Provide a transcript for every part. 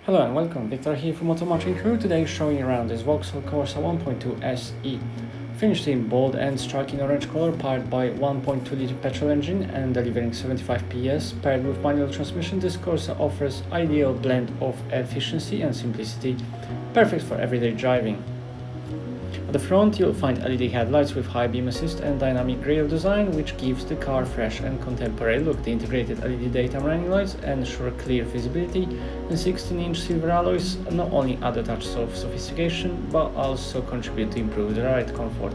Hello and welcome, Victor here from Automotive Crewe. Today showing around this Vauxhall Corsa 1.2 SE. Finished in bold and striking orange color, powered by 1.2-liter petrol engine and delivering 75 PS. Paired with manual transmission, this Corsa offers ideal blend of efficiency and simplicity, perfect for everyday driving. At the front, you'll find LED headlights with high beam assist and dynamic grille design, which gives the car a fresh and contemporary look. The integrated LED daytime running lights ensure clear visibility, and 16-inch silver alloys not only add a touch of sophistication, but also contribute to improved ride comfort.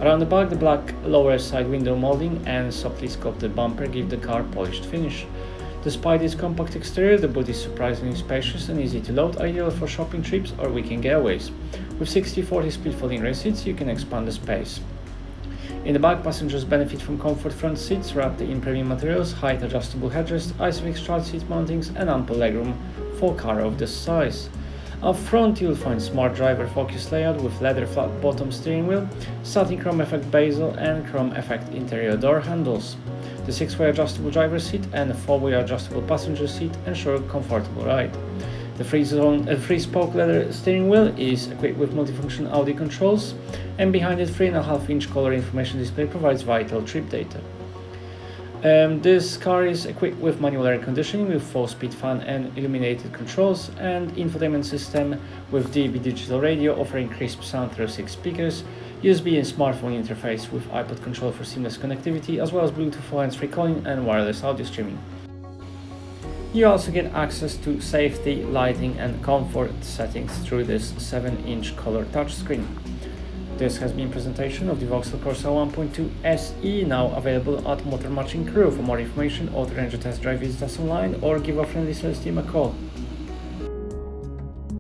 Around the back, the black lower side window molding and softly sculpted bumper give the car a polished finish. Despite its compact exterior, the boot is surprisingly spacious and easy to load, ideal for shopping trips or weekend getaways. With 60/40 split folding rear seats, you can expand the space. In the back, passengers benefit from comfort front seats wrapped in premium materials, height adjustable headrest, ISOFIX child seat mountings, and ample legroom for a car of this size. Up front, you'll find smart driver focus layout with leather flat bottom steering wheel, satin chrome effect bezel, and chrome effect interior door handles. The 6-way adjustable driver seat and 4-way adjustable passenger seat ensure a comfortable ride. The three-spoke leather steering wheel is equipped with multifunction audio controls, and behind it, 3.5-inch color information display provides vital trip data. This car is equipped with manual air conditioning with 4-speed fan and illuminated controls, and infotainment system with DAB digital radio offering crisp sound through 6 speakers, USB and smartphone interface with iPod control for seamless connectivity, as well as Bluetooth hands-free calling and wireless audio streaming. You also get access to safety, lighting and comfort settings through this 7-inch color touchscreen. This has been a presentation of the Vauxhall Corsa 1.2 SE, now available at Motor Matching Crewe. For more information or to arrange a test drive, visit us online or give our friendly sales team a call.